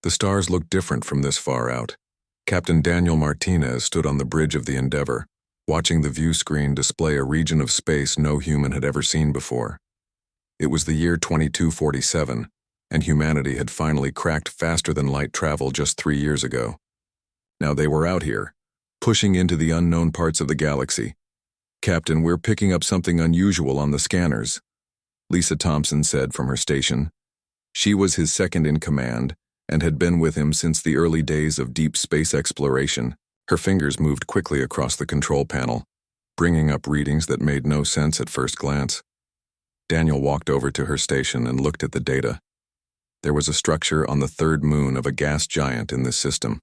The stars looked different from this far out. Captain Daniel Martinez stood on the bridge of the Endeavour, watching the view screen display a region of space no human had ever seen before. It was the year 2247, and humanity had finally cracked faster-than-light travel just 3 years ago. Now they were out here, pushing into the unknown parts of the galaxy. "Captain, we're picking up something unusual on the scanners," Lisa Thompson said from her station. She was his second in command and had been with him since the early days of deep space exploration. Her fingers moved quickly across the control panel, bringing up readings that made no sense at first glance. Daniel walked over to her station and looked at the data. There was a structure on the third moon of a gas giant in this system.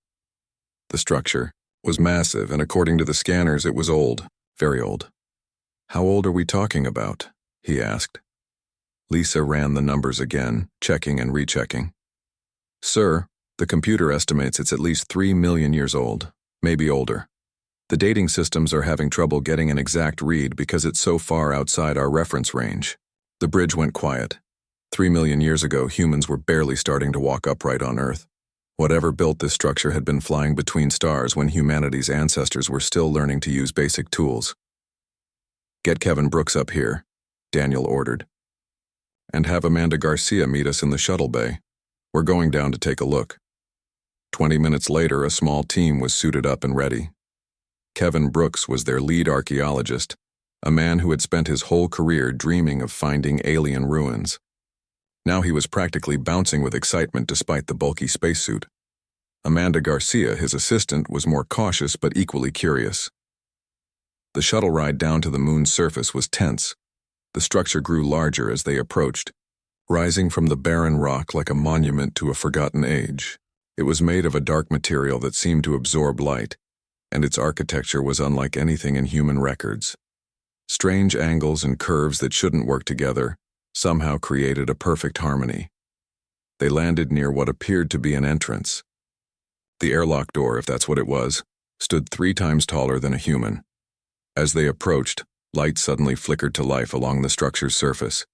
The structure was massive, and according to the scanners, it was old, very old. "How old are we talking about?" he asked. Lisa ran the numbers again, checking and rechecking. "Sir, the computer estimates it's at least 3 million years old, maybe older. The dating systems are having trouble getting an exact read because it's so far outside our reference range." The bridge went quiet. 3 million years ago, humans were barely starting to walk upright on Earth. Whatever built this structure had been flying between stars when humanity's ancestors were still learning to use basic tools. "Get Kevin Brooks up here," Daniel ordered. "And have Amanda Garcia meet us in the shuttle bay. We're going down to take a look." 20 minutes later, a small team was suited up and ready. Kevin Brooks was their lead archaeologist, a man who had spent his whole career dreaming of finding alien ruins. Now he was practically bouncing with excitement despite the bulky spacesuit. Amanda Garcia, his assistant, was more cautious but equally curious. The shuttle ride down to the moon's surface was tense. The structure grew larger as they approached, rising from the barren rock like a monument to a forgotten age. It was made of a dark material that seemed to absorb light, and its architecture was unlike anything in human records. Strange angles and curves that shouldn't work together somehow created a perfect harmony. They landed near what appeared to be an entrance. The airlock door, if that's what it was, stood 3 times taller than a human. As they approached, light suddenly flickered to life along the structure's surface.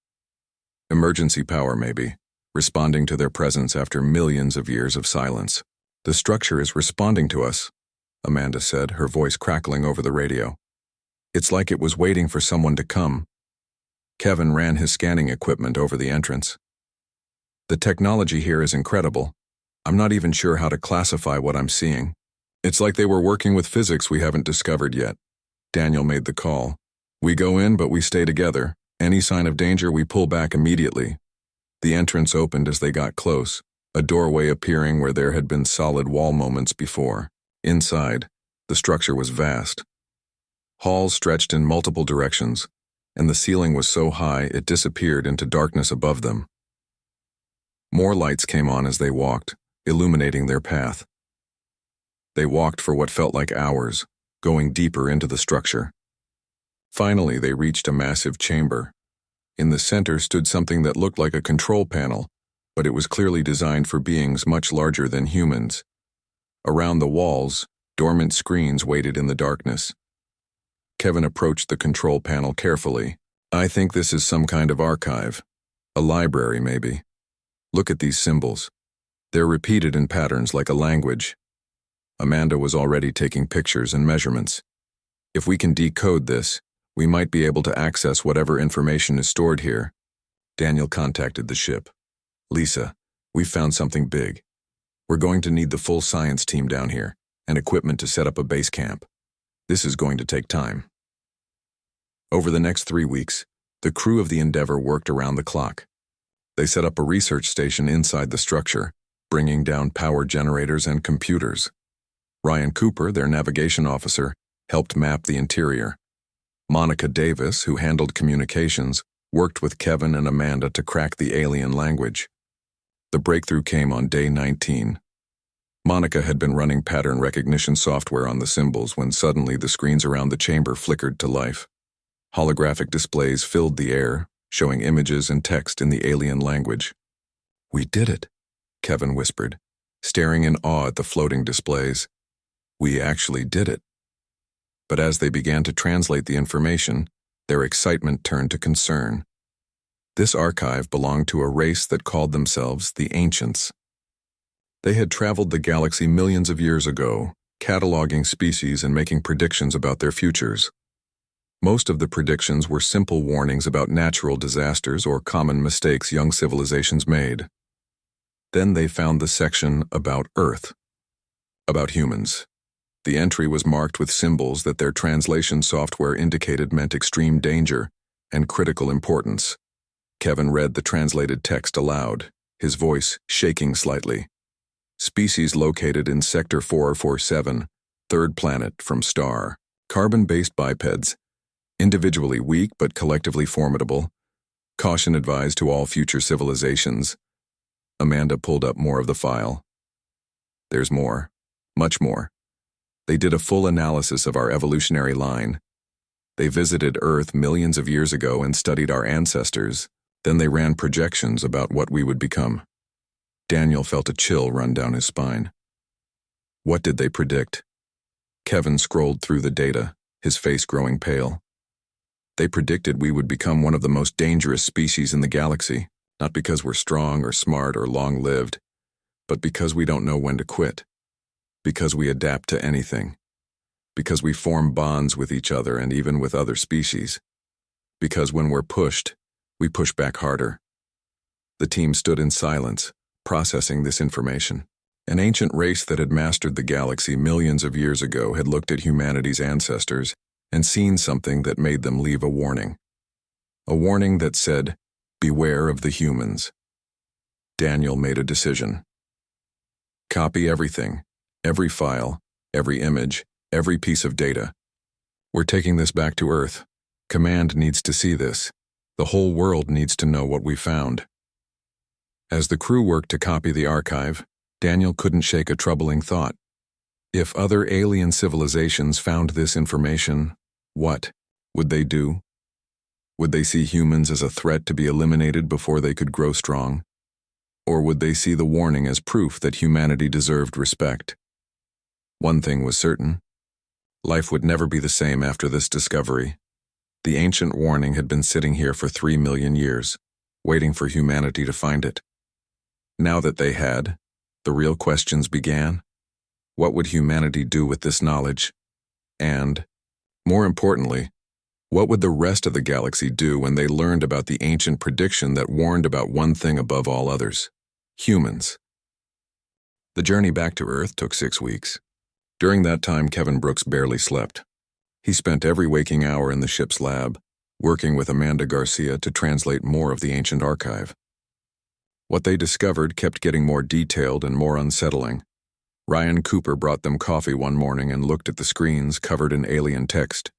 Emergency power, maybe, responding to their presence after millions of years of silence. "The structure is responding to us," Amanda said, her voice crackling over the radio. "It's like it was waiting for someone to come." Kevin ran his scanning equipment over the entrance. "The technology here is incredible. I'm not even sure how to classify what I'm seeing. It's like they were working with physics we haven't discovered yet." Daniel made the call. "We go in, but we stay together. Any sign of danger, we pull back immediately." The entrance opened as they got close, a doorway appearing where there had been solid wall moments before. Inside, the structure was vast. Halls stretched in multiple directions, and the ceiling was so high it disappeared into darkness above them. More lights came on as they walked, illuminating their path. They walked for what felt like hours, going deeper into the structure. Finally, they reached a massive chamber. In the center stood something that looked like a control panel, but it was clearly designed for beings much larger than humans. Around the walls, dormant screens waited in the darkness. Kevin approached the control panel carefully. "I think this is some kind of archive. A library, maybe. Look at these symbols. They're repeated in patterns like a language." Amanda was already taking pictures and measurements. "If we can decode this, we might be able to access whatever information is stored here." Daniel contacted the ship. "Lisa, we've found something big. We're going to need the full science team down here, and equipment to set up a base camp. This is going to take time." Over the next 3 weeks, the crew of the Endeavour worked around the clock. They set up a research station inside the structure, bringing down power generators and computers. Ryan Cooper, their navigation officer, helped map the interior. Monica Davis, who handled communications, worked with Kevin and Amanda to crack the alien language. The breakthrough came on day 19. Monica had been running pattern recognition software on the symbols when suddenly the screens around the chamber flickered to life. Holographic displays filled the air, showing images and text in the alien language. "We did it," Kevin whispered, staring in awe at the floating displays. "We actually did it." But as they began to translate the information, their excitement turned to concern. This archive belonged to a race that called themselves the Ancients. They had traveled the galaxy millions of years ago, cataloging species and making predictions about their futures. Most of the predictions were simple warnings about natural disasters or common mistakes young civilizations made. Then they found the section about Earth, about humans. The entry was marked with symbols that their translation software indicated meant extreme danger and critical importance. Kevin read the translated text aloud, his voice shaking slightly. Species located in Sector 447, third planet from star. Carbon-based bipeds, individually weak but collectively formidable. Caution advised to all future civilizations. Amanda pulled up more of the file. There's more, much more. They did a full analysis of our evolutionary line. They visited Earth millions of years ago and studied our ancestors. Then they ran projections about what we would become. Daniel felt a chill run down his spine. What did they predict? Kevin scrolled through the data, his face growing pale. They predicted we would become one of the most dangerous species in the galaxy, not because we're strong or smart or long-lived, but because we don't know when to quit, because we adapt to anything, because we form bonds with each other and even with other species, because when we're pushed, we push back harder. The team stood in silence, processing this information. An ancient race that had mastered the galaxy millions of years ago had looked at humanity's ancestors and seen something that made them leave a warning. A warning that said, "Beware of the humans." Daniel made a decision. Copy everything, every file, every image, every piece of data. We're taking this back to Earth. Command needs to see this. The whole world needs to know what we found. As the crew worked to copy the archive, Daniel couldn't shake a troubling thought. If other alien civilizations found this information, what would they do? Would they see humans as a threat to be eliminated before they could grow strong? Or would they see the warning as proof that humanity deserved respect? One thing was certain. Life would never be the same after this discovery. The ancient warning had been sitting here for 3 million years, waiting for humanity to find it. Now that they had, the real questions began. What would humanity do with this knowledge? And, more importantly, what would the rest of the galaxy do when they learned about the ancient prediction that warned about one thing above all others? Humans. The journey back to Earth took 6 weeks. During that time, Kevin Brooks barely slept. He spent every waking hour in the ship's lab, working with Amanda Garcia to translate more of the ancient archive. What they discovered kept getting more detailed and more unsettling. Ryan Cooper brought them coffee one morning and looked at the screens covered in alien text.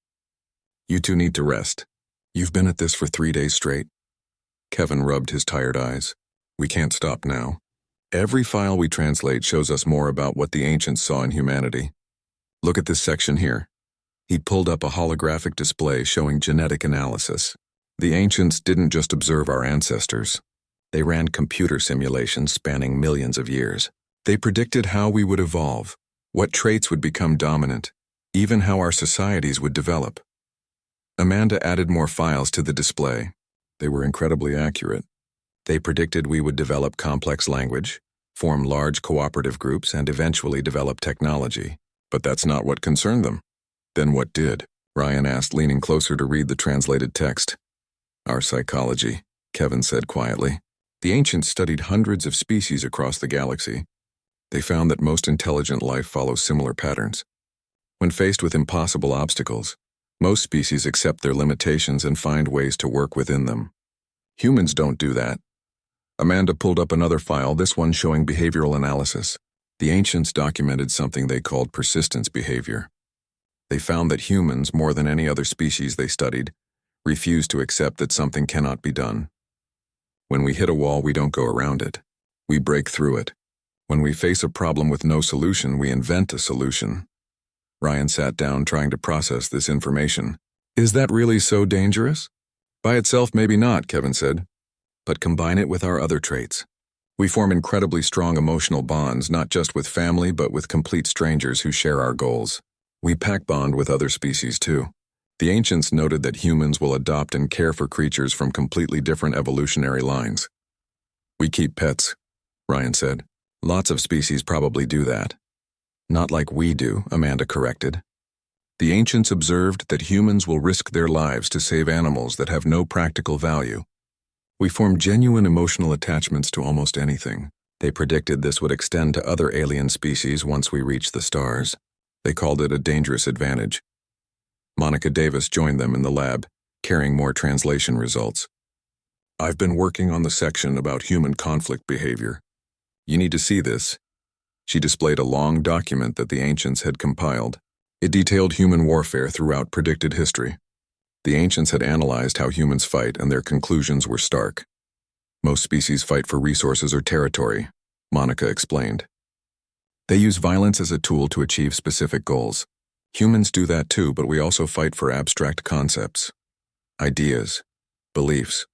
"You two need to rest. You've been at this for 3 days straight." Kevin rubbed his tired eyes. "We can't stop now. Every file we translate shows us more about what the ancients saw in humanity. Look at this section here." He pulled up a holographic display showing genetic analysis. The ancients didn't just observe our ancestors. They ran computer simulations spanning millions of years. They predicted how we would evolve, what traits would become dominant, even how our societies would develop. Amanda added more files to the display. They were incredibly accurate. They predicted we would develop complex language, form large cooperative groups, and eventually develop technology. But that's not what concerned them. Then what did? Ryan asked, leaning closer to read the translated text. "Our psychology," Kevin said quietly. "The ancients studied hundreds of species across the galaxy. They found that most intelligent life follows similar patterns. When faced with impossible obstacles, most species accept their limitations and find ways to work within them. Humans don't do that." Amanda pulled up another file, this one showing behavioral analysis. The ancients documented something they called persistence behavior. They found that humans, more than any other species they studied, refuse to accept that something cannot be done. When we hit a wall, we don't go around it. We break through it. When we face a problem with no solution, we invent a solution. Ryan sat down, trying to process this information. "Is that really so dangerous?" "By itself, maybe not," Kevin said. "But combine it with our other traits. We form incredibly strong emotional bonds, not just with family, but with complete strangers who share our goals. We pack bond with other species, too. The ancients noted that humans will adopt and care for creatures from completely different evolutionary lines. We keep pets," Ryan said. Lots of species probably do that. Not like we do, Amanda corrected. The ancients observed that humans will risk their lives to save animals that have no practical value. We form genuine emotional attachments to almost anything. They predicted this would extend to other alien species once we reach the stars. They called it a dangerous advantage. Monica Davis joined them in the lab, carrying more translation results. I've been working on the section about human conflict behavior. You need to see this. She displayed a long document that the ancients had compiled. It detailed human warfare throughout predicted history. The ancients had analyzed how humans fight, and their conclusions were stark. Most species fight for resources or territory, Monica explained. They use violence as a tool to achieve specific goals. Humans do that too, but we also fight for abstract concepts, ideas, beliefs.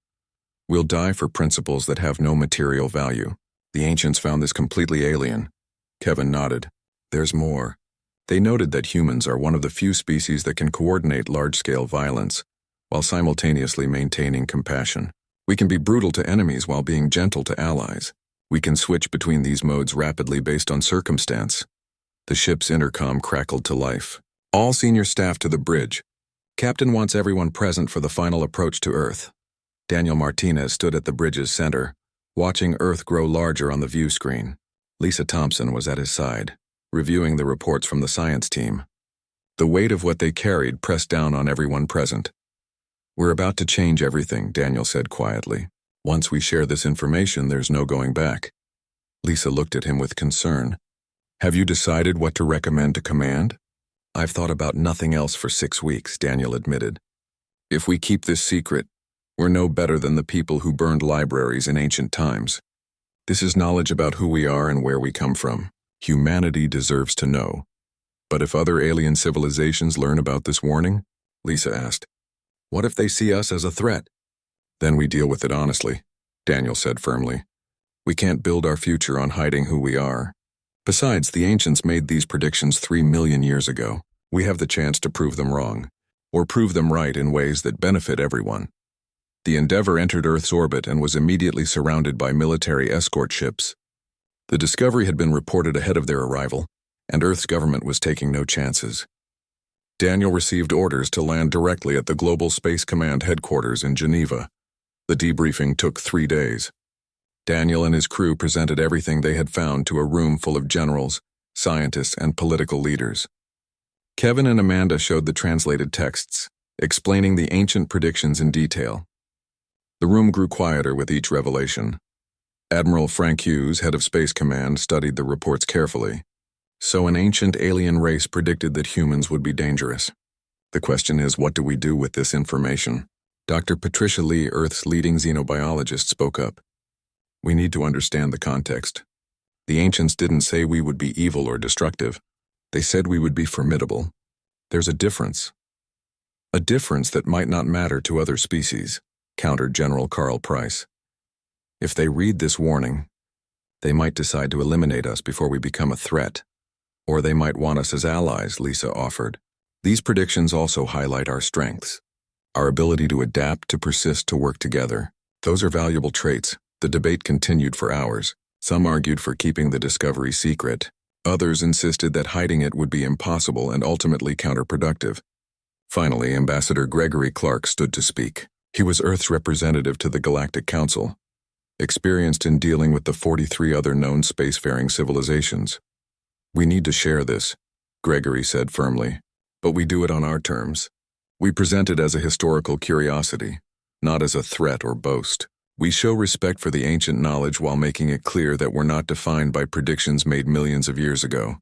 We'll die for principles that have no material value. The ancients found this completely alien. Kevin nodded. There's more. They noted that humans are one of the few species that can coordinate large-scale violence while simultaneously maintaining compassion. We can be brutal to enemies while being gentle to allies. We can switch between these modes rapidly based on circumstance. The ship's intercom crackled to life. All senior staff to the bridge. Captain wants everyone present for the final approach to Earth. Daniel Martinez stood at the bridge's center, watching Earth grow larger on the view screen. Lisa Thompson was at his side, reviewing the reports from the science team. The weight of what they carried pressed down on everyone present. We're about to change everything, Daniel said quietly. Once we share this information, there's no going back. Lisa looked at him with concern. Have you decided what to recommend to command? I've thought about nothing else for 6 weeks, Daniel admitted. If we keep this secret, we're no better than the people who burned libraries in ancient times. This is knowledge about who we are and where we come from. Humanity deserves to know. But if other alien civilizations learn about this warning? Lisa asked. What if they see us as a threat? Then we deal with it honestly, Daniel said firmly. We can't build our future on hiding who we are. Besides, the ancients made these predictions 3 million years ago. We have the chance to prove them wrong, or prove them right in ways that benefit everyone. The Endeavour entered Earth's orbit and was immediately surrounded by military escort ships. The discovery had been reported ahead of their arrival, and Earth's government was taking no chances. Daniel received orders to land directly at the Global Space Command headquarters in Geneva. The debriefing took 3 days. Daniel and his crew presented everything they had found to a room full of generals, scientists, and political leaders. Kevin and Amanda showed the translated texts, explaining the ancient predictions in detail. The room grew quieter with each revelation. Admiral Frank Hughes, head of Space Command, studied the reports carefully. So an ancient alien race predicted that humans would be dangerous. The question is, what do we do with this information? Dr. Patricia Lee, Earth's leading xenobiologist, spoke up. We need to understand the context. The ancients didn't say we would be evil or destructive. They said we would be formidable. There's a difference. A difference that might not matter to other species, countered General Carl Price. If they read this warning, they might decide to eliminate us before we become a threat. Or they might want us as allies, Lisa offered. These predictions also highlight our strengths. Our ability to adapt, to persist, to work together. Those are valuable traits. The debate continued for hours. Some argued for keeping the discovery secret. Others insisted that hiding it would be impossible and ultimately counterproductive. Finally, Ambassador Gregory Clark stood to speak. He was Earth's representative to the Galactic Council, experienced in dealing with the 43 other known spacefaring civilizations. We need to share this, Gregory said firmly, but we do it on our terms. We present it as a historical curiosity, not as a threat or boast. We show respect for the ancient knowledge while making it clear that we're not defined by predictions made millions of years ago.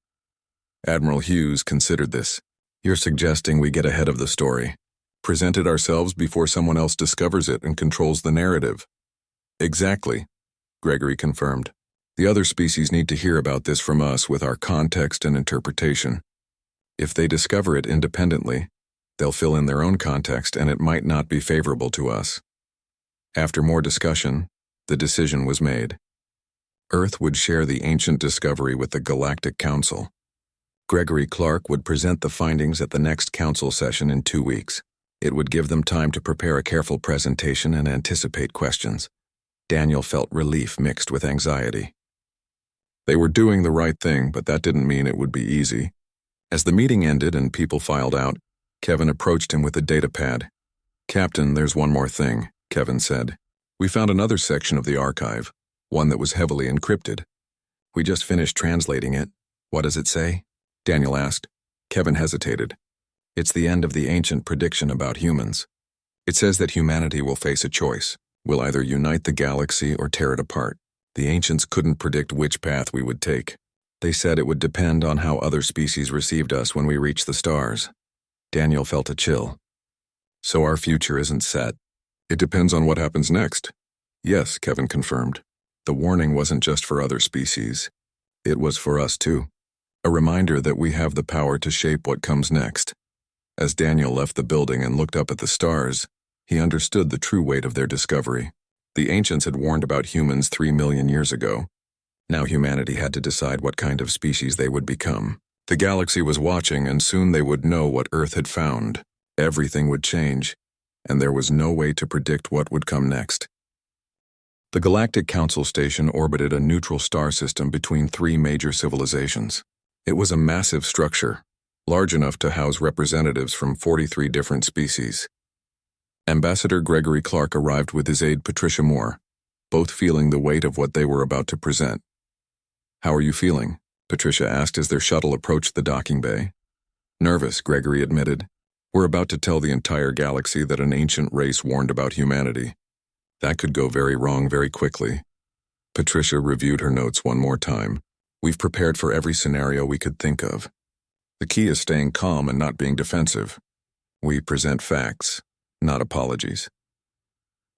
Admiral Hughes considered this. You're suggesting we get ahead of the story, present it ourselves before someone else discovers it and controls the narrative. Exactly, Gregory confirmed. The other species need to hear about this from us with our context and interpretation. If they discover it independently, they'll fill in their own context and it might not be favorable to us. After more discussion, the decision was made. Earth would share the ancient discovery with the Galactic Council. Gregory Clark would present the findings at the next council session in 2 weeks. It would give them time to prepare a careful presentation and anticipate questions. Daniel felt relief mixed with anxiety. They were doing the right thing, but that didn't mean it would be easy. As the meeting ended and people filed out, Kevin approached him with a data pad. "Captain, there's one more thing," Kevin said. "We found another section of the archive, one that was heavily encrypted. We just finished translating it." "What does it say?" Daniel asked. Kevin hesitated. "It's the end of the ancient prediction about humans. It says that humanity will face a choice. We'll either unite the galaxy or tear it apart. The ancients couldn't predict which path we would take. They said it would depend on how other species received us when we reached the stars." Daniel felt a chill. "So our future isn't set. It depends on what happens next." "Yes," Kevin confirmed. "The warning wasn't just for other species. It was for us too. A reminder that we have the power to shape what comes next." As Daniel left the building and looked up at the stars, he understood the true weight of their discovery. The ancients had warned about humans 3 million years ago. Now humanity had to decide what kind of species they would become. The galaxy was watching, and soon they would know what Earth had found. Everything would change, and there was no way to predict what would come next. The Galactic Council Station orbited a neutral star system between 3 major civilizations. It was a massive structure, large enough to house representatives from 43 different species. Ambassador Gregory Clark arrived with his aide Patricia Moore, both feeling the weight of what they were about to present. "How are you feeling?" Patricia asked as their shuttle approached the docking bay. "Nervous," Gregory admitted. "We're about to tell the entire galaxy that an ancient race warned about humanity. That could go very wrong very quickly." Patricia reviewed her notes one more time. "We've prepared for every scenario we could think of. The key is staying calm and not being defensive. We present facts, not apologies."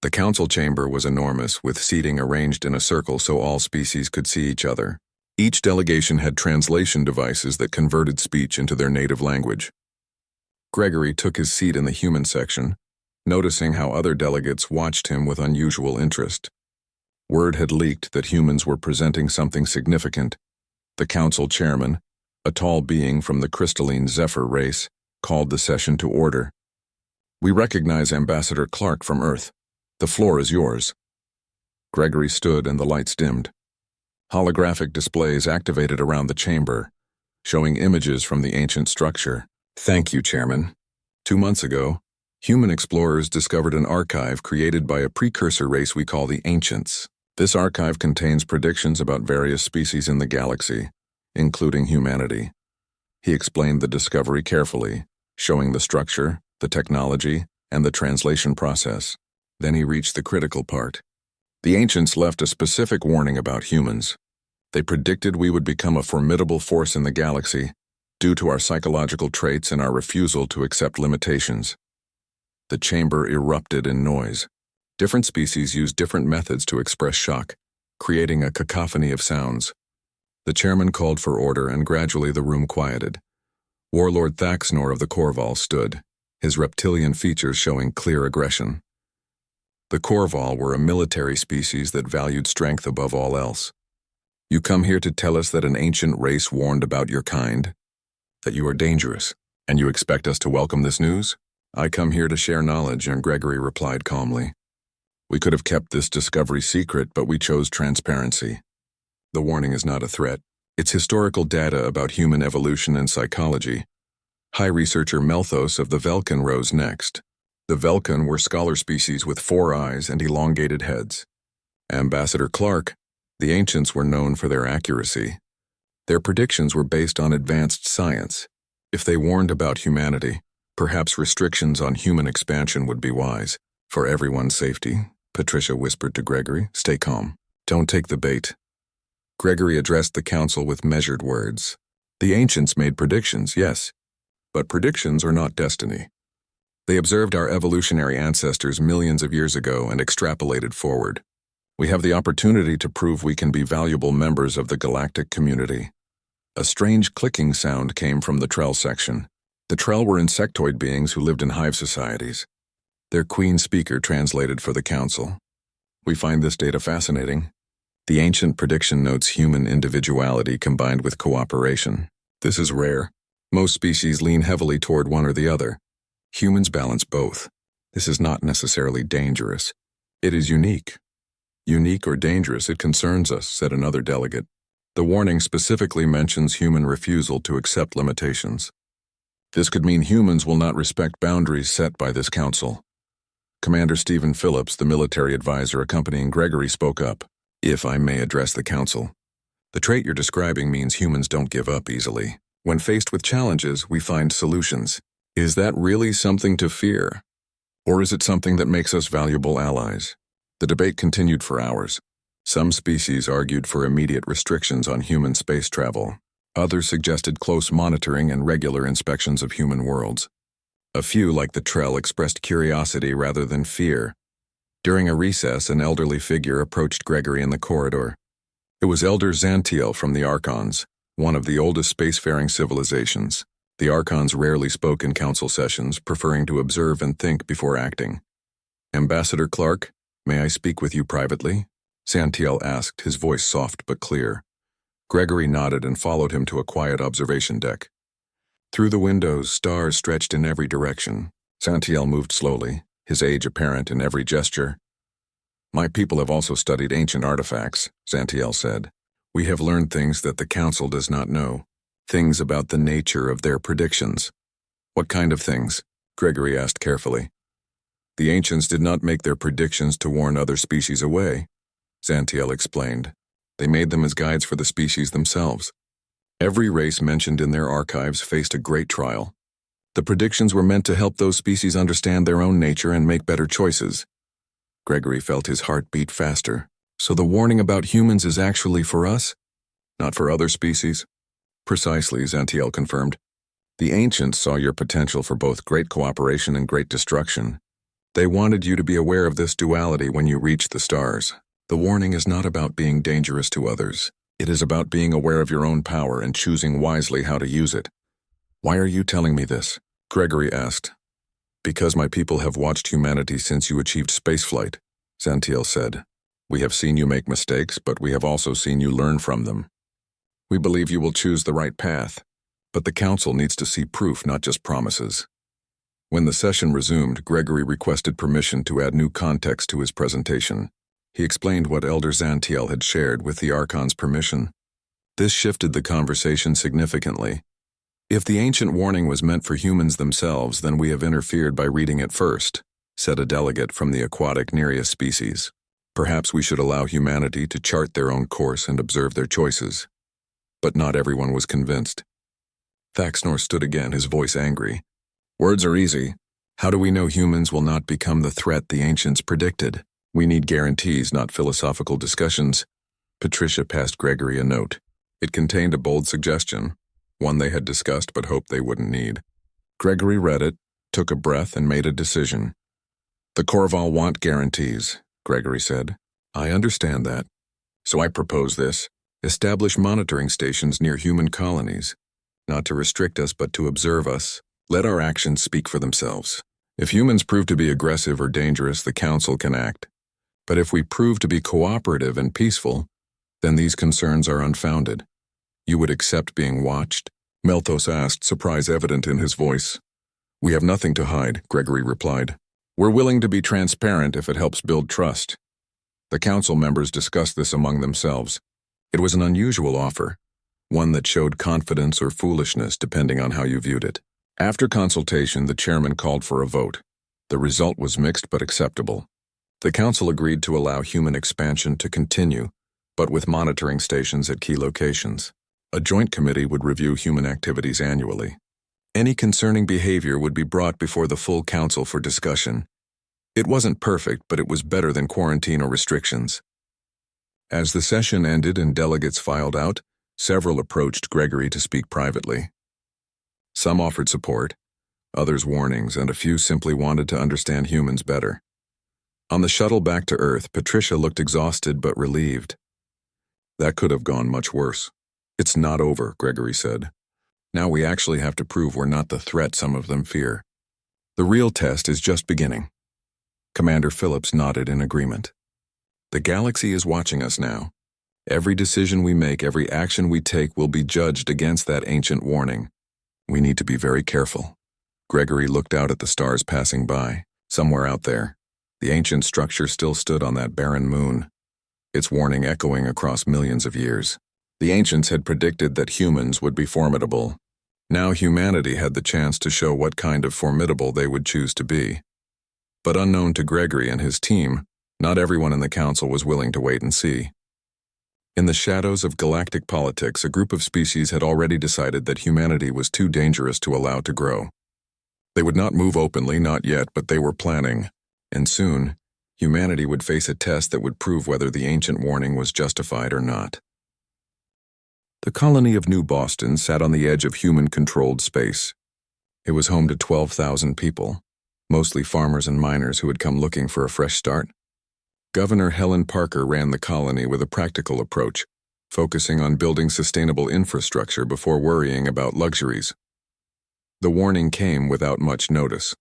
The council chamber was enormous, with seating arranged in a circle so all species could see each other. Each delegation had translation devices that converted speech into their native language. Gregory took his seat in the human section, noticing how other delegates watched him with unusual interest. Word had leaked that humans were presenting something significant. The council chairman, a tall being from the crystalline Zephyr race, called the session to order. "We recognize Ambassador Clark from Earth. The floor is yours." Gregory stood and the lights dimmed. Holographic displays activated around the chamber, showing images from the ancient structure. "Thank you, Chairman. 2 months ago, human explorers discovered an archive created by a precursor race we call the Ancients. This archive contains predictions about various species in the galaxy, including humanity." He explained the discovery carefully, showing the structure, the technology, and the translation process. Then he reached the critical part. "The ancients left a specific warning about humans. They predicted we would become a formidable force in the galaxy due to our psychological traits and our refusal to accept limitations." The chamber erupted in noise. Different species used different methods to express shock, creating a cacophony of sounds. The chairman called for order, and gradually the room quieted. Warlord Thaxnor of the Korval stood, his reptilian features showing clear aggression. The Korval were a military species that valued strength above all else. "You come here to tell us that an ancient race warned about your kind? That you are dangerous, and you expect us to welcome this news?" "I come here to share knowledge," and Gregory replied calmly. "We could have kept this discovery secret, but we chose transparency. The warning is not a threat. It's historical data about human evolution and psychology." High researcher Melthos of the Velkan rose next. The Velkan were scholar species with 4 eyes and elongated heads. "Ambassador Clark, the ancients were known for their accuracy. Their predictions were based on advanced science. If they warned about humanity, perhaps restrictions on human expansion would be wise. For everyone's safety," Patricia whispered to Gregory. "Stay calm. Don't take the bait." Gregory addressed the council with measured words. "The ancients made predictions, yes, but predictions are not destiny. They observed our evolutionary ancestors millions of years ago and extrapolated forward. We have the opportunity to prove we can be valuable members of the galactic community." A strange clicking sound came from the Trell section. The Trell were insectoid beings who lived in hive societies. Their queen speaker translated for the council. "We find this data fascinating. The ancient prediction notes human individuality combined with cooperation. This is rare. Most species lean heavily toward one or the other. Humans balance both. This is not necessarily dangerous. It is unique." "Unique or dangerous, it concerns us," said another delegate. The warning specifically mentions human refusal to accept limitations. This could mean humans will not respect boundaries set by this council. Commander Stephen Phillips, the military advisor accompanying Gregory, spoke up. If I may address the council, the trait you're describing means humans don't give up easily. When faced with challenges, we find solutions. Is that really something to fear? Or is it something that makes us valuable allies? The debate continued for hours. Some species argued for immediate restrictions on human space travel. Others suggested close monitoring and regular inspections of human worlds. A few, like the Trell, expressed curiosity rather than fear. During a recess, an elderly figure approached Gregory in the corridor. It was Elder Xantiel from the Archons, one of the oldest spacefaring civilizations. The Archons rarely spoke in council sessions, preferring to observe and think before acting. Ambassador Clark, may I speak with you privately? Xantiel asked, his voice soft but clear. Gregory nodded and followed him to a quiet observation deck. Through the windows, stars stretched in every direction. Xantiel moved slowly, his age apparent in every gesture. My people have also studied ancient artifacts, Xantiel said. We have learned things that the council does not know. Things about the nature of their predictions. What kind of things? Gregory asked carefully. The ancients did not make their predictions to warn other species away, Xantiel explained. They made them as guides for the species themselves. Every race mentioned in their archives faced a great trial. The predictions were meant to help those species understand their own nature and make better choices. Gregory felt his heart beat faster. So the warning about humans is actually for us? Not for other species? Precisely, Xantiel confirmed. The ancients saw your potential for both great cooperation and great destruction. They wanted you to be aware of this duality when you reach the stars. The warning is not about being dangerous to others. It is about being aware of your own power and choosing wisely how to use it. Why are you telling me this? Gregory asked. Because my people have watched humanity since you achieved spaceflight, Xantiel said. We have seen you make mistakes, but we have also seen you learn from them. We believe you will choose the right path, but the council needs to see proof, not just promises. When the session resumed, Gregory requested permission to add new context to his presentation. He explained what Elder Xantiel had shared with the Archon's permission. This shifted the conversation significantly. If the ancient warning was meant for humans themselves, then we have interfered by reading it first, said a delegate from the aquatic Nereus species. Perhaps we should allow humanity to chart their own course and observe their choices. But not everyone was convinced. Thaxnor stood again, his voice angry. Words are easy. How do we know humans will not become the threat the ancients predicted? We need guarantees, not philosophical discussions. Patricia passed Gregory a note. It contained a bold suggestion, one they had discussed but hoped they wouldn't need. Gregory read it, took a breath, and made a decision. The Corval want guarantees, Gregory said. I understand that. So I propose this. Establish monitoring stations near human colonies. Not to restrict us, but to observe us. Let our actions speak for themselves. If humans prove to be aggressive or dangerous, the council can act. But if we prove to be cooperative and peaceful, then these concerns are unfounded. You would accept being watched? Melthos asked, surprise evident in his voice. We have nothing to hide, Gregory replied. We're willing to be transparent if it helps build trust. The council members discussed this among themselves. It was an unusual offer, one that showed confidence or foolishness depending on how you viewed it. After consultation, the chairman called for a vote. The result was mixed but acceptable. The council agreed to allow human expansion to continue, but with monitoring stations at key locations. A joint committee would review human activities annually. Any concerning behavior would be brought before the full council for discussion. It wasn't perfect, but it was better than quarantine or restrictions. As the session ended and delegates filed out, several approached Gregory to speak privately. Some offered support, others warnings, and a few simply wanted to understand humans better. On the shuttle back to Earth, Patricia looked exhausted but relieved. That could have gone much worse. It's not over, Gregory said. Now we actually have to prove we're not the threat some of them fear. The real test is just beginning. Commander Phillips nodded in agreement. The galaxy is watching us now. Every decision we make, every action we take will be judged against that ancient warning. We need to be very careful. Gregory looked out at the stars passing by. Somewhere out there, the ancient structure still stood on that barren moon, its warning echoing across millions of years. The ancients had predicted that humans would be formidable. Now humanity had the chance to show what kind of formidable they would choose to be. But unknown to Gregory and his team, not everyone in the council was willing to wait and see. In the shadows of galactic politics, a group of species had already decided that humanity was too dangerous to allow to grow. They would not move openly, not yet, but they were planning. And soon, humanity would face a test that would prove whether the ancient warning was justified or not. The colony of New Boston sat on the edge of human-controlled space. It was home to 12,000 people, mostly farmers and miners who had come looking for a fresh start. Governor Helen Parker ran the colony with a practical approach, focusing on building sustainable infrastructure before worrying about luxuries. The warning came without much notice.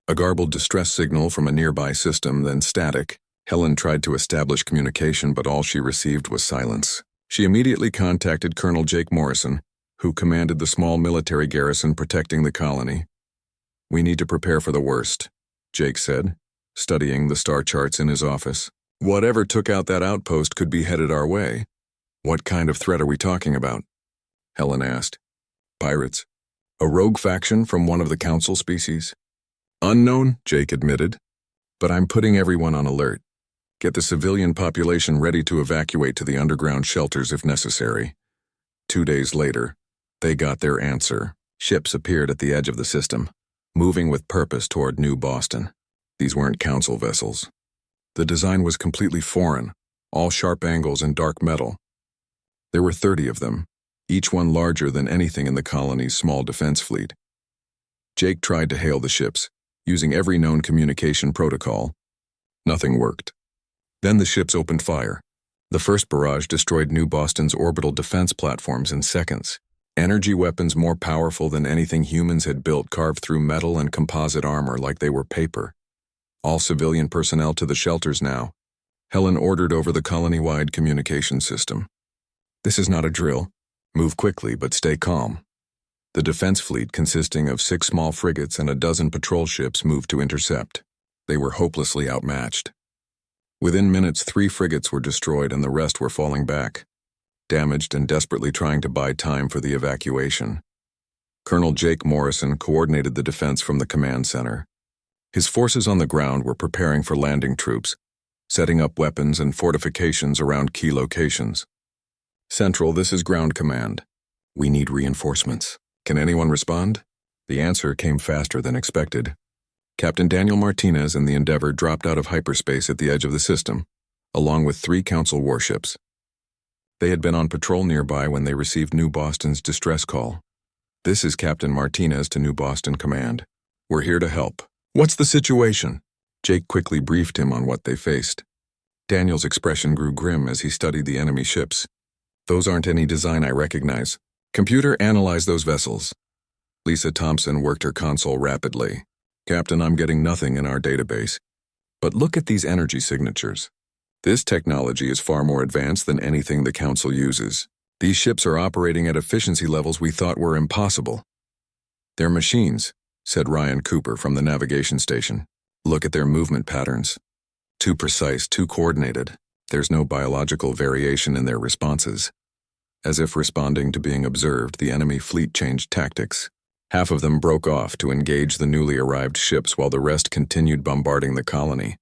A garbled distress signal from a nearby system, then static. Helen tried to establish communication, but all she received was silence. She immediately contacted Colonel Jake Morrison, who commanded the small military garrison protecting the colony. "We need to prepare for the worst," Jake said, studying the star charts in his office. "Whatever took out that outpost could be headed our way." "What kind of threat are we talking about?" Helen asked. "Pirates. A rogue faction from one of the council species." "Unknown," Jake admitted. "But I'm putting everyone on alert. Get the civilian population ready to evacuate to the underground shelters if necessary." 2 days later, they got their answer. Ships appeared at the edge of the system, moving with purpose toward New Boston. These weren't council vessels. The design was completely foreign, all sharp angles and dark metal. There were 30 of them, each one larger than anything in the colony's small defense fleet. Jake tried to hail the ships, using every known communication protocol. Nothing worked. Then the ships opened fire. The first barrage destroyed New Boston's orbital defense platforms in seconds. Energy weapons more powerful than anything humans had built carved through metal and composite armor like they were paper. All civilian personnel to the shelters now. Helen ordered over the colony-wide communication system. "This is not a drill. Move quickly, but stay calm." The defense fleet, consisting of 6 small frigates and a dozen patrol ships, moved to intercept. They were hopelessly outmatched. Within minutes, 3 frigates were destroyed and the rest were falling back, damaged and desperately trying to buy time for the evacuation. Colonel Jake Morrison coordinated the defense from the command center. His forces on the ground were preparing for landing troops, setting up weapons and fortifications around key locations. "Central, this is ground command. We need reinforcements. Can anyone respond?" The answer came faster than expected. Captain Daniel Martinez and the Endeavour dropped out of hyperspace at the edge of the system, along with 3 council warships. They had been on patrol nearby when they received New Boston's distress call. "This is Captain Martinez to New Boston Command. We're here to help." "What's the situation?" Jake quickly briefed him on what they faced. Daniel's expression grew grim as he studied the enemy ships. "Those aren't any design I recognize. Computer, analyze those vessels." Lisa Thompson worked her console rapidly. "Captain, I'm getting nothing in our database. But look at these energy signatures. This technology is far more advanced than anything the Council uses. These ships are operating at efficiency levels we thought were impossible." "They're machines," said Ryan Cooper from the navigation station. "Look at their movement patterns. Too precise, too coordinated. There's no biological variation in their responses." As if responding to being observed, the enemy fleet changed tactics. Half of them broke off to engage the newly arrived ships while the rest continued bombarding the colony.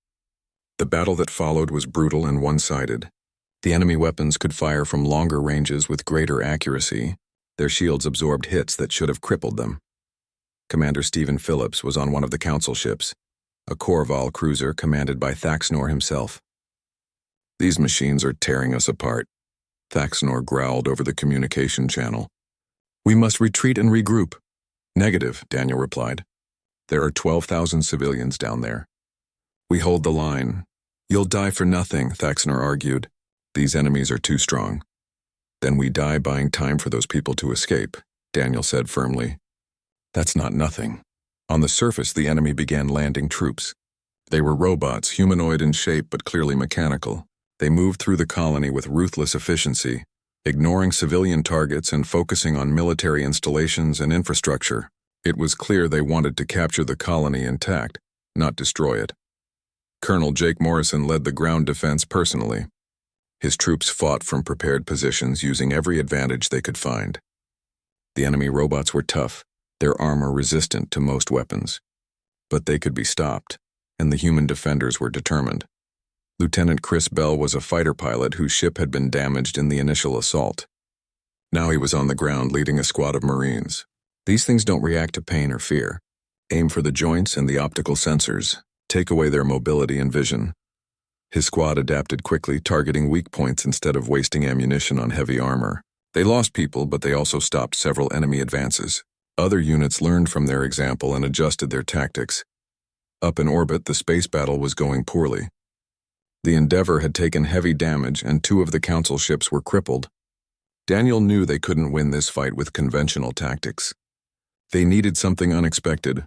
The battle that followed was brutal and one-sided. The enemy weapons could fire from longer ranges with greater accuracy. Their shields absorbed hits that should have crippled them. Commander Stephen Phillips was on one of the council ships, a Corval cruiser commanded by Thaxnor himself. "These machines are tearing us apart," Thaxnor growled over the communication channel. "We must retreat and regroup." "Negative," Daniel replied. "There are 12,000 civilians down there. We hold the line." "You'll die for nothing," Thaxnor argued. "These enemies are too strong." "Then we die buying time for those people to escape," Daniel said firmly. "That's not nothing." On the surface, the enemy began landing troops. They were robots, humanoid in shape but clearly mechanical. They moved through the colony with ruthless efficiency, ignoring civilian targets and focusing on military installations and infrastructure. It was clear they wanted to capture the colony intact, not destroy it. Colonel Jake Morrison led the ground defense personally. His troops fought from prepared positions using every advantage they could find. The enemy robots were tough, their armor resistant to most weapons. But they could be stopped, and the human defenders were determined. Lieutenant Chris Bell was a fighter pilot whose ship had been damaged in the initial assault. Now he was on the ground leading a squad of Marines. These things don't react to pain or fear. Aim for the joints and the optical sensors. Take away their mobility and vision. His squad adapted quickly, targeting weak points instead of wasting ammunition on heavy armor. They lost people, but they also stopped several enemy advances. Other units learned from their example and adjusted their tactics. Up in orbit, the space battle was going poorly. The Endeavour had taken heavy damage, and 2 of the Council ships were crippled. Daniel knew they couldn't win this fight with conventional tactics. They needed something unexpected.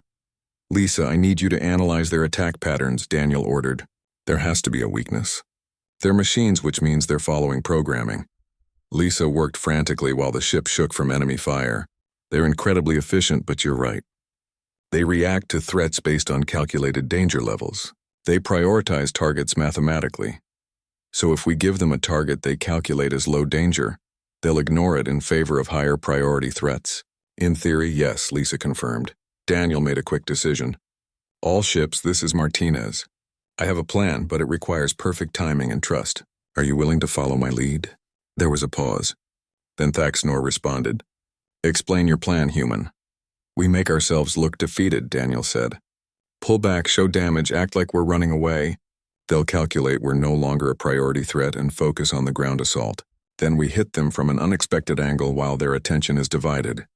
"Lisa, I need you to analyze their attack patterns," Daniel ordered. "There has to be a weakness. They're machines, which means they're following programming." Lisa worked frantically while the ship shook from enemy fire. "They're incredibly efficient, but you're right. They react to threats based on calculated danger levels. They prioritize targets mathematically. So if we give them a target they calculate as low danger, they'll ignore it in favor of higher priority threats." "In theory, yes," Lisa confirmed. Daniel made a quick decision. "All ships, this is Martinez. I have a plan, but it requires perfect timing and trust. Are you willing to follow my lead?" There was a pause. Then Thaxnor responded. "Explain your plan, human." "We make ourselves look defeated," Daniel said. "Pull back, show damage, act like we're running away. They'll calculate we're no longer a priority threat and focus on the ground assault. Then we hit them from an unexpected angle while their attention is divided."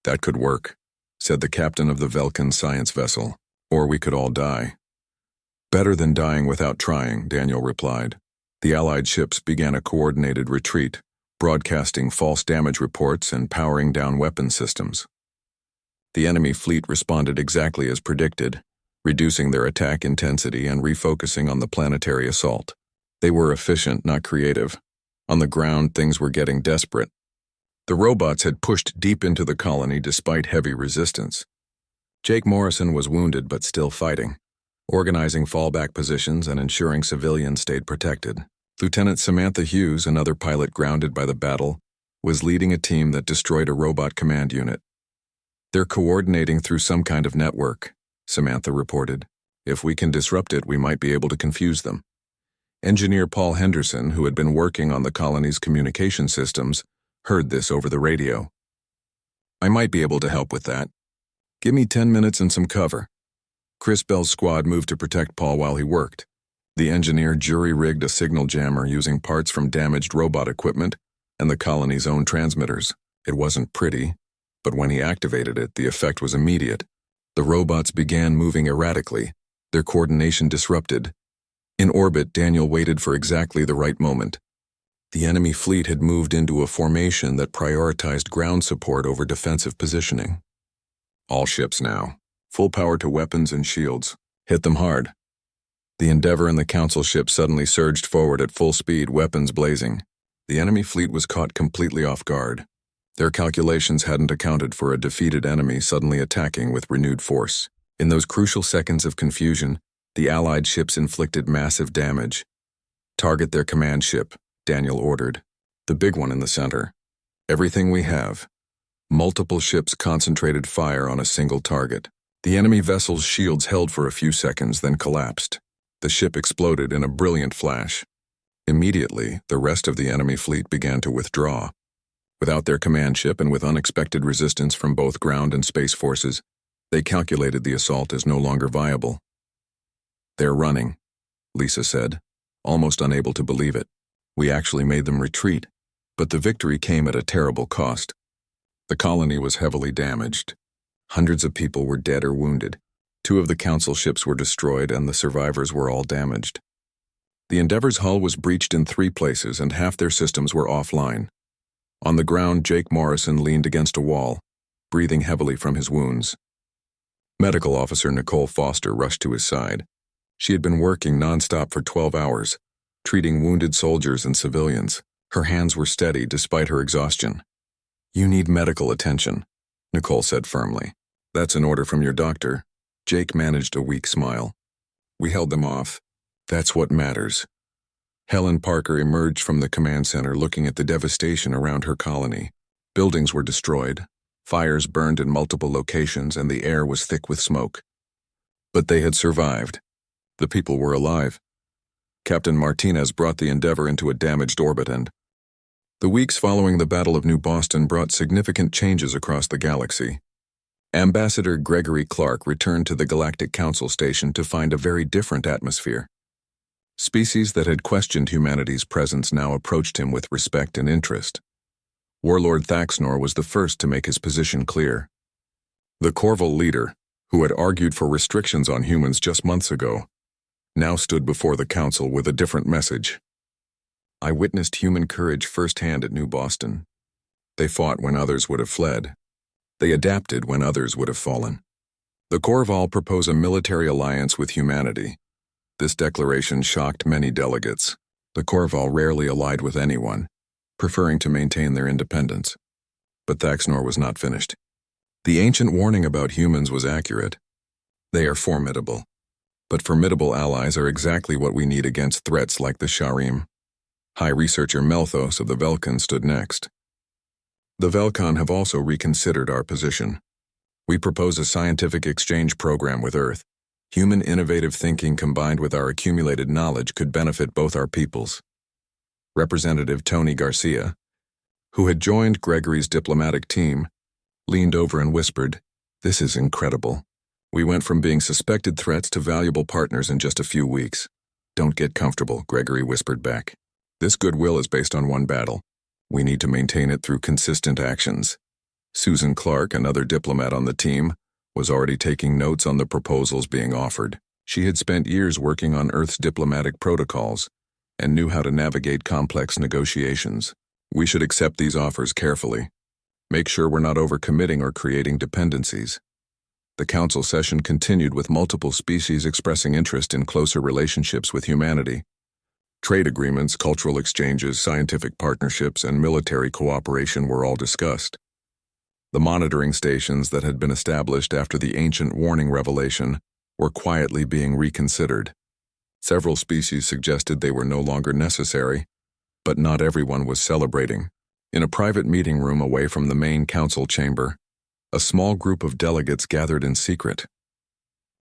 "That could work," said the captain of the Velkin science vessel. "Or we could all die." "Better than dying without trying," Daniel replied. The Allied ships began a coordinated retreat, broadcasting false damage reports and powering down weapon systems. The enemy fleet responded exactly as predicted, reducing their attack intensity and refocusing on the planetary assault. They were efficient, not creative. On the ground, things were getting desperate. The robots had pushed deep into the colony despite heavy resistance. Jake Morrison was wounded but still fighting, organizing fallback positions and ensuring civilians stayed protected. Lieutenant Samantha Hughes, another pilot grounded by the battle, was leading a team that destroyed a robot command unit. "They're coordinating through some kind of network," Samantha reported. "If we can disrupt it, we might be able to confuse them." Engineer Paul Henderson, who had been working on the colony's communication systems, heard this over the radio. "I might be able to help with that. Give me 10 minutes and some cover." Chris Bell's squad moved to protect Paul while he worked. The engineer jury-rigged a signal jammer using parts from damaged robot equipment and the colony's own transmitters. It wasn't pretty, but when he activated it, the effect was immediate. The robots began moving erratically, their coordination disrupted. In orbit, Daniel waited for exactly the right moment. The enemy fleet had moved into a formation that prioritized ground support over defensive positioning. "All ships now. Full power to weapons and shields. Hit them hard." The Endeavour and the Council ship suddenly surged forward at full speed, weapons blazing. The enemy fleet was caught completely off guard. Their calculations hadn't accounted for a defeated enemy suddenly attacking with renewed force. In those crucial seconds of confusion, the Allied ships inflicted massive damage. "Target their command ship," Daniel ordered. "The big one in the center. Everything we have." Multiple ships concentrated fire on a single target. The enemy vessel's shields held for a few seconds, then collapsed. The ship exploded in a brilliant flash. Immediately, the rest of the enemy fleet began to withdraw. Without their command ship and with unexpected resistance from both ground and space forces, they calculated the assault as no longer viable. "They're running," Lisa said, almost unable to believe it. "We actually made them retreat, but the victory came at a terrible cost." The colony was heavily damaged. Hundreds of people were dead or wounded. 2 of the Council ships were destroyed and the survivors were all damaged. The Endeavour's hull was breached in 3 places and half their systems were offline. On the ground, Jake Morrison leaned against a wall, breathing heavily from his wounds. Medical Officer Nicole Foster rushed to his side. She had been working nonstop for 12 hours, treating wounded soldiers and civilians. Her hands were steady despite her exhaustion. "You need medical attention," Nicole said firmly. "That's an order from your doctor." Jake managed a weak smile. "We held them off. That's what matters." Helen Parker emerged from the command center looking at the devastation around her colony. Buildings were destroyed, fires burned in multiple locations, and the air was thick with smoke. But they had survived. The people were alive. Captain Martinez brought the Endeavour into a damaged orbit, and the weeks following the Battle of New Boston brought significant changes across the galaxy. Ambassador Gregory Clark returned to the Galactic Council station to find a very different atmosphere. Species that had questioned humanity's presence now approached him with respect and interest. Warlord Thaxnor was the first to make his position clear. The Corval leader, who had argued for restrictions on humans just months ago, now stood before the Council with a different message. I witnessed human courage firsthand at New Boston. They fought when others would have fled. They adapted when others would have fallen. The Corval propose a military alliance with humanity. This declaration shocked many delegates. The Corval rarely allied with anyone, preferring to maintain their independence. But Thaxnor was not finished. The ancient warning about humans was accurate. They are formidable. But formidable allies are exactly what we need against threats like the Sharim. High Researcher Melthos of the Velkan stood next. The Velkan have also reconsidered our position. We propose a scientific exchange program with Earth. Human innovative thinking combined with our accumulated knowledge could benefit both our peoples. Representative Tony Garcia, who had joined Gregory's diplomatic team, leaned over and whispered, "This is incredible. We went from being suspected threats to valuable partners in just a few weeks." "Don't get comfortable," Gregory whispered back. "This goodwill is based on one battle. We need to maintain it through consistent actions." Susan Clark, another diplomat on the team, was already taking notes on the proposals being offered. She had spent years working on Earth's diplomatic protocols and knew how to navigate complex negotiations. "We should accept these offers carefully. Make sure we're not overcommitting or creating dependencies." The council session continued with multiple species expressing interest in closer relationships with humanity. Trade agreements, cultural exchanges, scientific partnerships, and military cooperation were all discussed. The monitoring stations that had been established after the ancient warning revelation were quietly being reconsidered. Several species suggested they were no longer necessary, but not everyone was celebrating. In a private meeting room away from the main council chamber, a small group of delegates gathered in secret.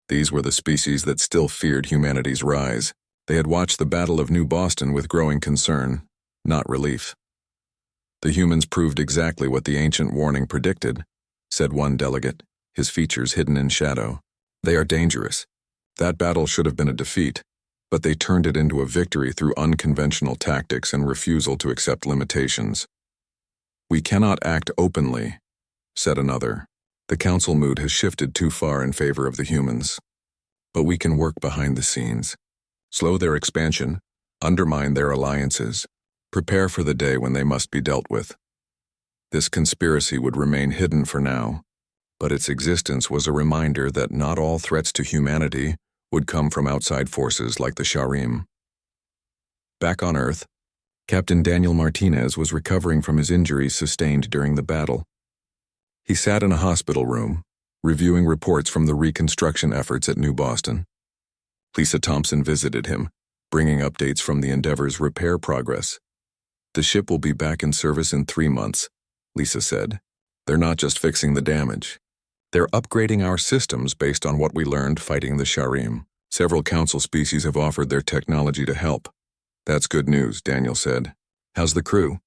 These were the species that still feared humanity's rise. They had watched the Battle of New Boston with growing concern, not relief. "The humans proved exactly what the ancient warning predicted," said one delegate, his features hidden in shadow. "They are dangerous. That battle should have been a defeat, but they turned it into a victory through unconventional tactics and refusal to accept limitations." "We cannot act openly," said another. "The council mood has shifted too far in favor of the humans. But we can work behind the scenes. Slow their expansion, undermine their alliances, prepare for the day when they must be dealt with." This conspiracy would remain hidden for now, but its existence was a reminder that not all threats to humanity would come from outside forces like the Sharim. Back on Earth, Captain Daniel Martinez was recovering from his injuries sustained during the battle. He sat in a hospital room, reviewing reports from the reconstruction efforts at New Boston. Lisa Thompson visited him, bringing updates from the Endeavour's repair progress. "The ship will be back in service in 3 months, Lisa said. "They're not just fixing the damage. They're upgrading our systems based on what we learned fighting the Sharim. Several council species have offered their technology to help." "That's good news," Daniel said. "How's the crew?"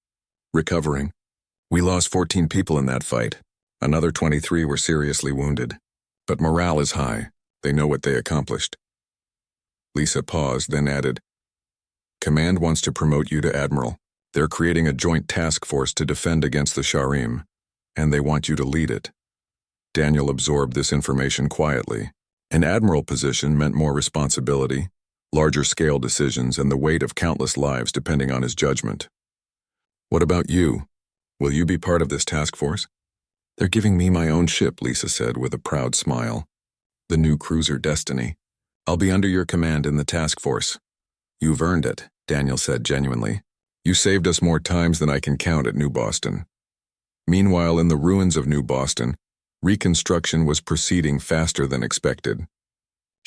"Recovering. We lost 14 people in that fight. Another 23 were seriously wounded. But morale is high. They know what they accomplished." Lisa paused, then added, "Command wants to promote you to Admiral. They're creating a joint task force to defend against the Sharim, and they want you to lead it." Daniel absorbed this information quietly. An admiral position meant more responsibility, larger-scale decisions, and the weight of countless lives depending on his judgment. "What about you? Will you be part of this task force?" "They're giving me my own ship," Lisa said with a proud smile. "The new cruiser Destiny. I'll be under your command in the task force." "You've earned it," Daniel said genuinely. "You saved us more times than I can count at New Boston." Meanwhile, in the ruins of New Boston, reconstruction was proceeding faster than expected.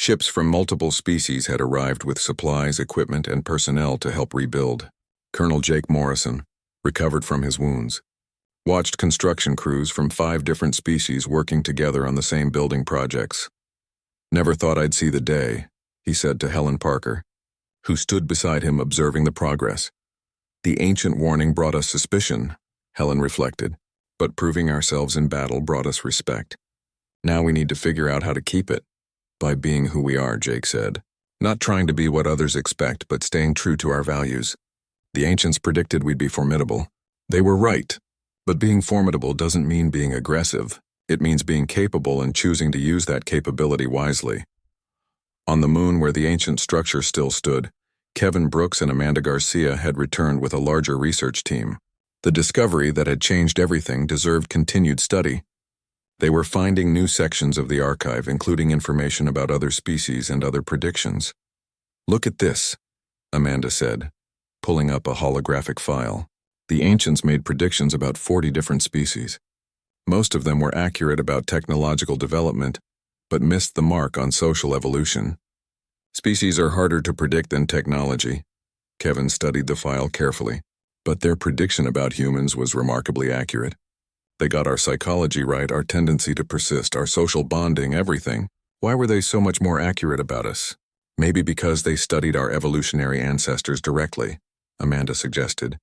Ships from multiple species had arrived with supplies, equipment, and personnel to help rebuild. Colonel Jake Morrison, recovered from his wounds, watched construction crews from 5 different species working together on the same building projects. "Never thought I'd see the day," he said to Helen Parker, who stood beside him observing the progress. "The ancient warning brought us suspicion," Helen reflected, "but proving ourselves in battle brought us respect. Now we need to figure out how to keep it." "By being who we are," Jake said. "Not trying to be what others expect, but staying true to our values. The ancients predicted we'd be formidable. They were right. But being formidable doesn't mean being aggressive. It means being capable and choosing to use that capability wisely." On the moon, where the ancient structure still stood, Kevin Brooks and Amanda Garcia had returned with a larger research team. The discovery that had changed everything deserved continued study. They were finding new sections of the archive, including information about other species and other predictions. "Look at this," Amanda said, pulling up a holographic file. The ancients made predictions about 40 different species. Most of them were accurate about technological development, but missed the mark on social evolution. Species are harder to predict than technology. Kevin studied the file carefully, but their prediction about humans was remarkably accurate. They got our psychology right, our tendency to persist, our social bonding, everything. Why were they so much more accurate about us? Maybe because they studied our evolutionary ancestors directly, Amanda suggested.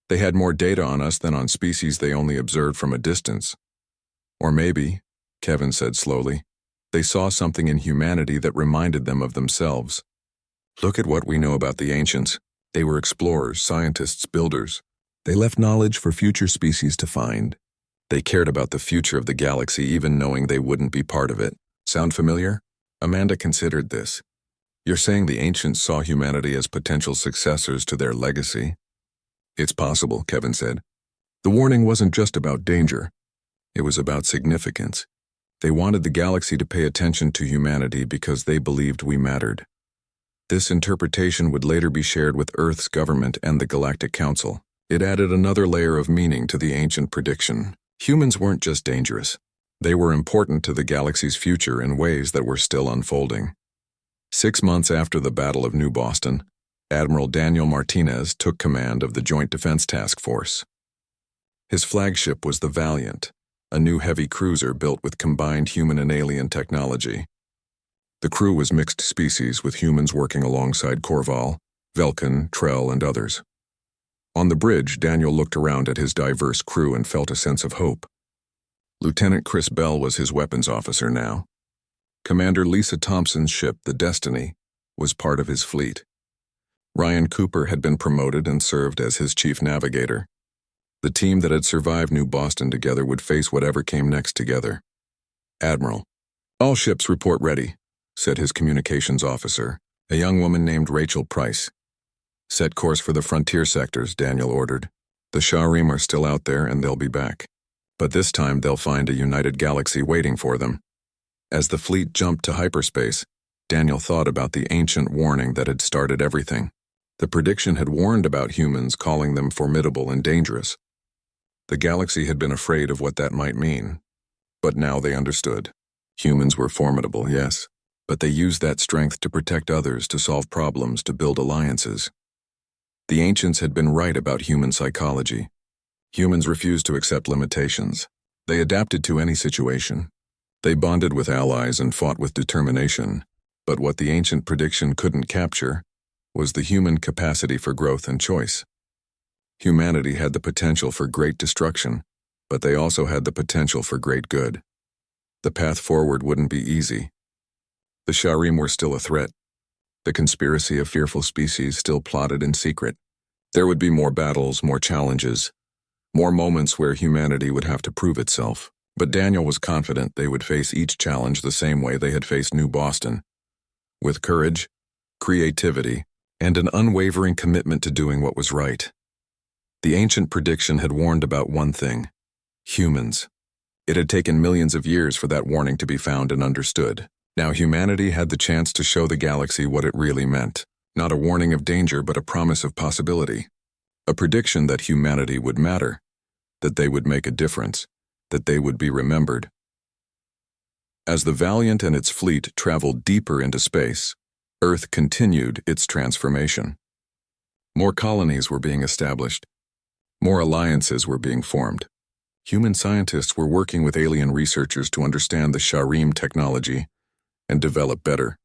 They had more data on us than on species they only observed from a distance. Or maybe, Kevin said slowly, they saw something in humanity that reminded them of themselves. "Look at what we know about the ancients. They were explorers, scientists, builders. They left knowledge for future species to find. They cared about the future of the galaxy even knowing they wouldn't be part of it." Sound familiar? Amanda considered this. "You're saying the ancients saw humanity as potential successors to their legacy?" "It's possible," Kevin said. "The warning wasn't just about danger. It was about significance. They wanted the galaxy to pay attention to humanity because they believed we mattered. This interpretation would later be shared with Earth's government and the Galactic Council. It added another layer of meaning to the ancient prediction. Humans weren't just dangerous. They were important to the galaxy's future in ways that were still unfolding. 6 months after the Battle of New Boston, Admiral Daniel Martinez took command of the Joint Defense Task Force. His flagship was the Valiant, a new heavy cruiser built with combined human and alien technology. The crew was mixed species, with humans working alongside Corval, Velkin, Trell, and others. On the bridge, Daniel looked around at his diverse crew and felt a sense of hope. Lieutenant Chris Bell was his weapons officer now. Commander Lisa Thompson's ship, the Destiny, was part of his fleet. Ryan Cooper had been promoted and served as his chief navigator. The team that had survived New Boston together would face whatever came next together. "Admiral, all ships report ready," said his communications officer, a young woman named Rachel Price. "Set course for the frontier sectors," Daniel ordered. "The Sha'rim are still out there and they'll be back. But this time they'll find a united galaxy waiting for them." As the fleet jumped to hyperspace, Daniel thought about the ancient warning that had started everything. The prediction had warned about humans, calling them formidable and dangerous. The galaxy had been afraid of what that might mean. But now they understood. Humans were formidable, yes, but they used that strength to protect others, to solve problems, to build alliances. The ancients had been right about human psychology. Humans refused to accept limitations. They adapted to any situation. They bonded with allies and fought with determination. But what the ancient prediction couldn't capture was the human capacity for growth and choice. Humanity had the potential for great destruction, but they also had the potential for great good. The path forward wouldn't be easy. The Sha'rim were still a threat. The conspiracy of fearful species still plotted in secret. There would be more battles, more challenges, more moments where humanity would have to prove itself. But Daniel was confident they would face each challenge the same way they had faced New Boston, with courage, creativity, and an unwavering commitment to doing what was right. The ancient prediction had warned about one thing: humans. It had taken millions of years for that warning to be found and understood. Now humanity had the chance to show the galaxy what it really meant. Not a warning of danger, but a promise of possibility. A prediction that humanity would matter, that they would make a difference, that they would be remembered. As the Valiant and its fleet traveled deeper into space, Earth continued its transformation. More colonies were being established. More alliances were being formed. Human scientists were working with alien researchers to understand the Sharim technology and develop better,